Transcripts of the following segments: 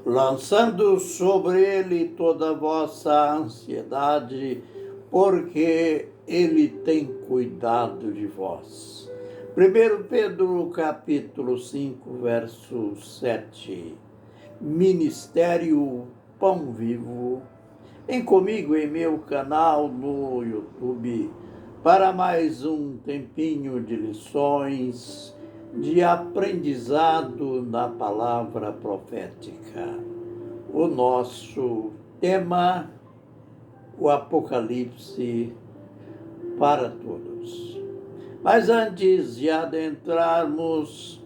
lançando sobre ele toda a vossa ansiedade, porque ele tem cuidado de vós. 1 Pedro capítulo 5, verso 7. Ministério Pão Vivo. Vem comigo em meu canal no YouTube para mais um tempinho de lições, de aprendizado na palavra profética. O nosso tema, o Apocalipse para todos. Mas antes de adentrarmos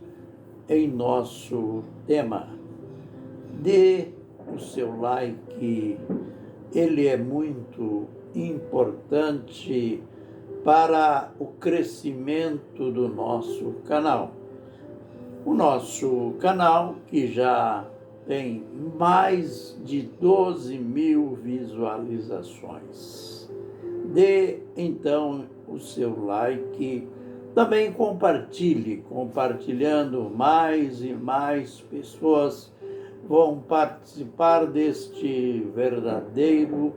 em nosso tema, dê o seu like, ele é muito importante para o crescimento do nosso canal. O nosso canal, que já tem mais de 12 mil visualizações. Dê, então, o seu like. Também compartilhando mais e mais pessoas vão participar deste verdadeiro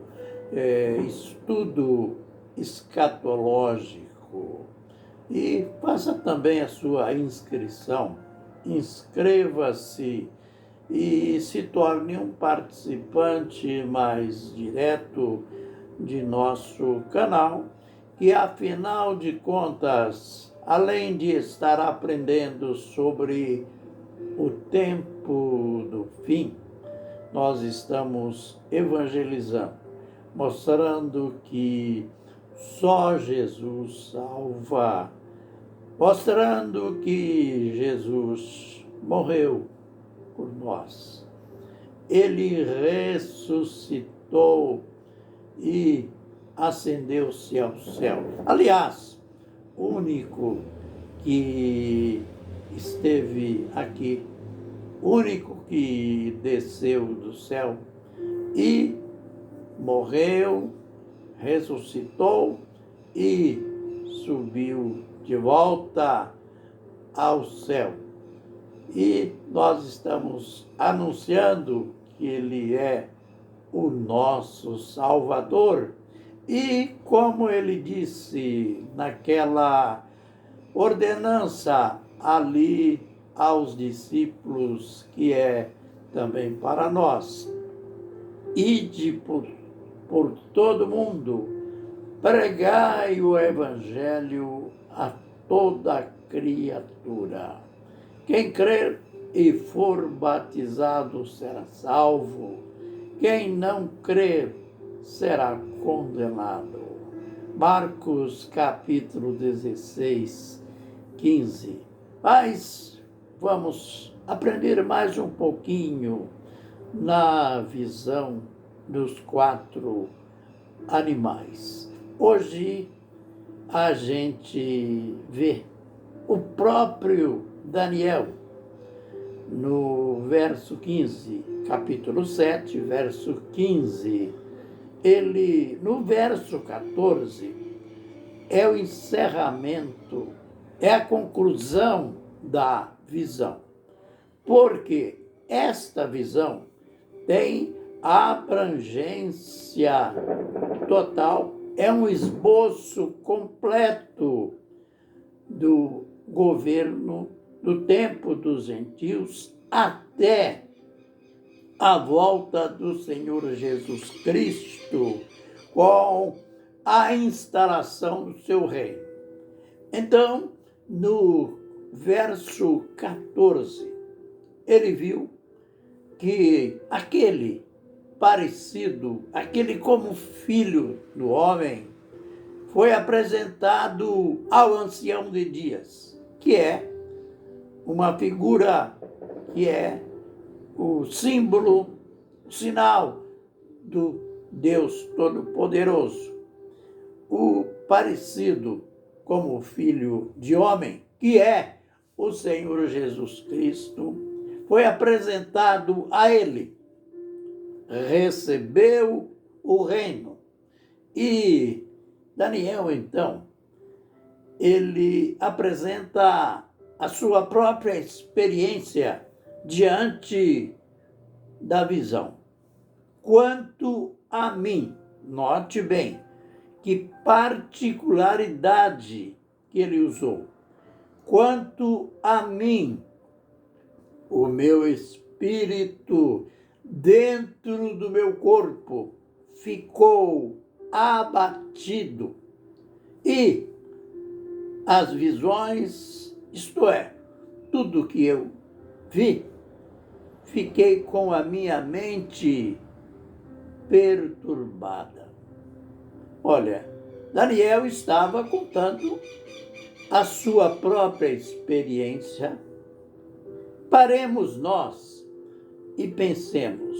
estudo escatológico. E faça também a sua inscrição. Inscreva-se e se torne um participante mais direto de nosso canal, que afinal de contas, além de estar aprendendo sobre o tempo do fim, nós estamos evangelizando, mostrando que só Jesus salva, mostrando que Jesus morreu por nós. Ele ressuscitou e ascendeu-se ao céu. Aliás, o único que esteve aqui, o único que desceu do céu e morreu, ressuscitou e subiu de volta ao céu. E nós estamos anunciando que ele é o nosso Salvador. E como ele disse naquela ordenança ali aos discípulos, que é também para nós: ide por todo mundo, pregai o evangelho a toda criatura. Quem crer e for batizado será salvo, quem não crer será condenado. Marcos capítulo 16, 15. Mas vamos aprender mais um pouquinho na visão dos 4 animais. Hoje a gente vê o próprio Daniel no verso 15, capítulo 7, verso 15. Ele, no verso 14, é o encerramento, é a conclusão da visão. Porque esta visão tem abrangência total, é um esboço completo do governo, do tempo dos gentios, até a volta do Senhor Jesus Cristo, com a instalação do seu reino. Então, no verso 14, ele viu que aquele parecido, aquele como filho do homem, foi apresentado ao ancião de dias, que é uma figura, que é o símbolo, o sinal do Deus Todo-Poderoso. O parecido como filho de homem, que é o Senhor Jesus Cristo, foi apresentado a ele, recebeu o reino. E Daniel, então, ele apresenta a sua própria experiência diante da visão. Quanto a mim, note bem, que particularidade que ele usou. Quanto a mim, o meu espírito dentro do meu corpo ficou abatido e as visões, isto é, tudo que eu vi, fiquei com a minha mente perturbada. Olha, Daniel estava contando a sua própria experiência. Paremos nós e pensemos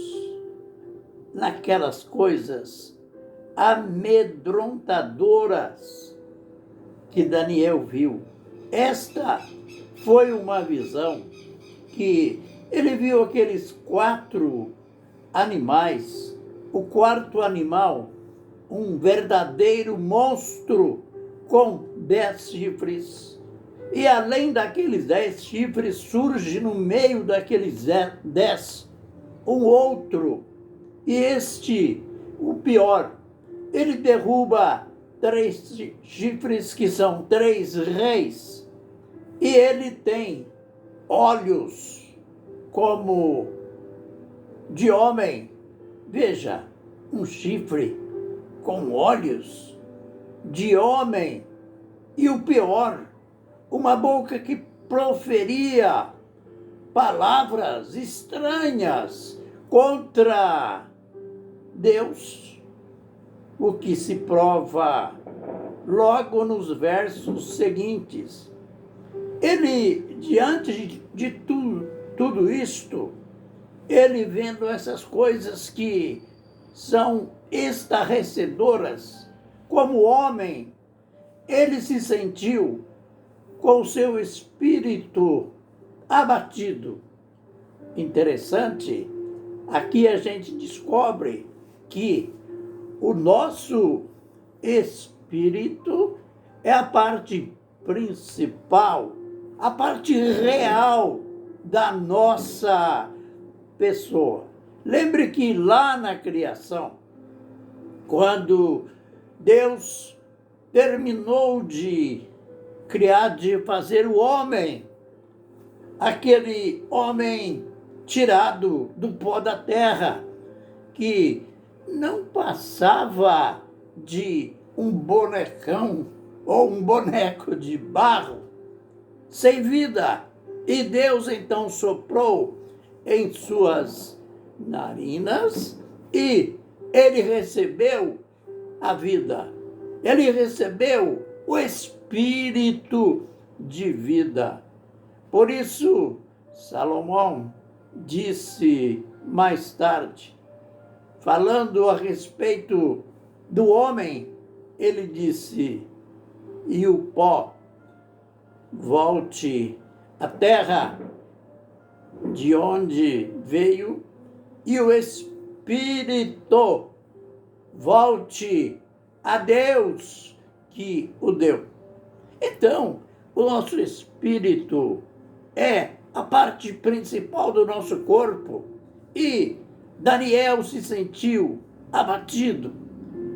naquelas coisas amedrontadoras que Daniel viu. Esta foi uma visão que ele viu aqueles 4 animais. O quarto animal, um verdadeiro monstro com 10 chifres. E além daqueles 10 chifres, surge no meio daqueles 10 um outro. E este, o pior, ele derruba 3 chifres que são 3 reis. E ele tem olhos como de homem. Veja, um chifre com olhos de homem. E o pior, uma boca que proferia palavras estranhas contra Deus, o que se prova logo nos versos seguintes. Ele, diante de tudo isto, ele vendo essas coisas que são estarrecedoras, como homem, ele se sentiu com o seu espírito abatido. Interessante, aqui a gente descobre que o nosso espírito é a parte principal, a parte real da nossa pessoa. Lembre que lá na criação, quando Deus terminou de criar, de fazer o homem, aquele homem tirado do pó da terra, que não passava de um bonecão ou um boneco de barro, sem vida. E Deus então soprou em suas narinas e ele recebeu a vida. Ele recebeu o espírito de vida. Por isso, Salomão disse mais tarde, falando a respeito do homem, ele disse: e o pó volte à terra de onde veio, e o espírito volte a Deus que o deu. Então, o nosso espírito é a parte principal do nosso corpo, e Daniel se sentiu abatido.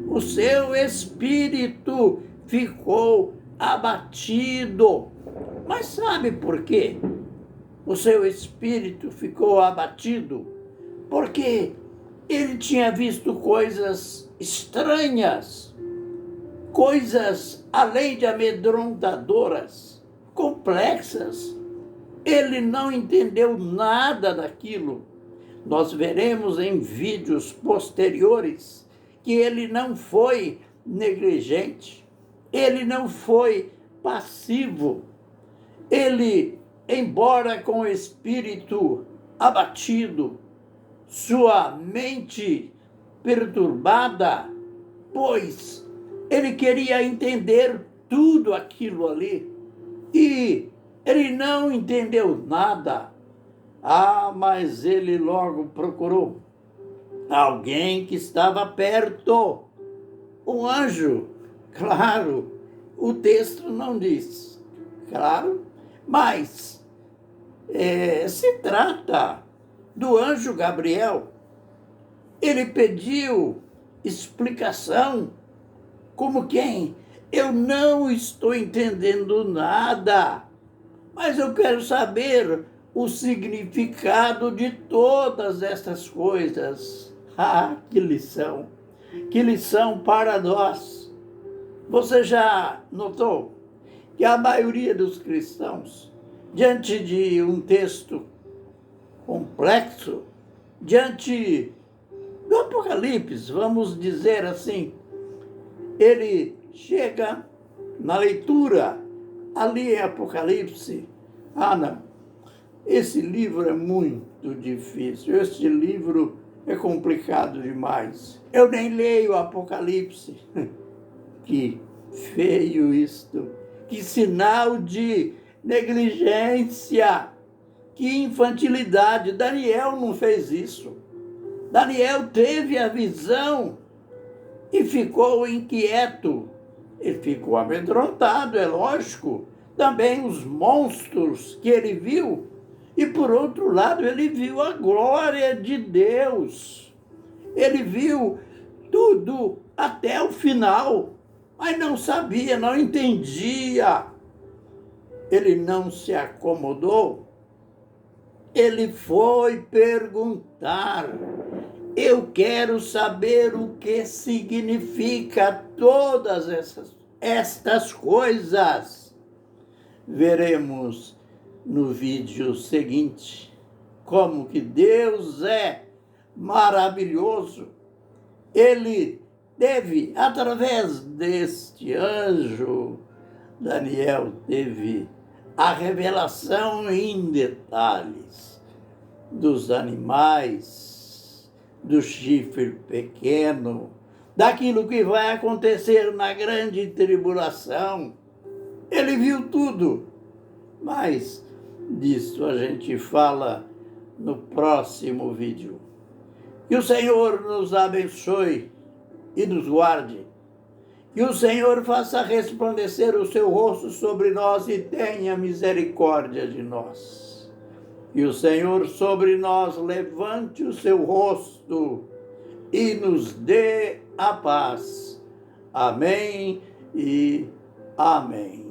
O seu espírito ficou abatido. Mas sabe por quê? O seu espírito ficou abatido porque ele tinha visto coisas estranhas, coisas além de amedrontadoras, complexas. Ele não entendeu nada daquilo. Nós veremos em vídeos posteriores que ele não foi negligente, ele não foi passivo. Ele, embora com o espírito abatido, sua mente perturbada, pois ele queria entender tudo aquilo ali e ele não entendeu nada. Mas ele logo procurou alguém que estava perto, um anjo. Claro, o texto não diz, claro, mas se trata do anjo Gabriel. Ele pediu explicação, como quem? Eu não estou entendendo nada, mas eu quero saber o significado de todas essas coisas. Ah, que lição! Que lição para nós! Você já notou que a maioria dos cristãos, diante de um texto complexo, diante do Apocalipse, vamos dizer assim, ele chega na leitura, ali em Apocalipse, não, esse livro é muito difícil, este livro é complicado demais, eu nem leio Apocalipse. Que feio isto, que sinal de negligência, que infantilidade. Daniel não fez isso. Daniel teve a visão e ficou inquieto. Ele ficou amedrontado, é lógico. Também os monstros que ele viu. E por outro lado, ele viu a glória de Deus. Ele viu tudo até o final, mas não sabia, não entendia. Ele não se acomodou. Ele foi perguntar. Eu quero saber o que significa todas estas coisas. Veremos no vídeo seguinte como que Deus é maravilhoso. Ele teve, através deste anjo, Daniel teve a revelação em detalhes dos animais, do chifre pequeno, daquilo que vai acontecer na grande tribulação. Ele viu tudo, mas disso a gente fala no próximo vídeo. Que o Senhor nos abençoe e nos guarde. Que o Senhor faça resplandecer o seu rosto sobre nós e tenha misericórdia de nós. Que o Senhor sobre nós levante o seu rosto e nos dê a paz. Amém e amém.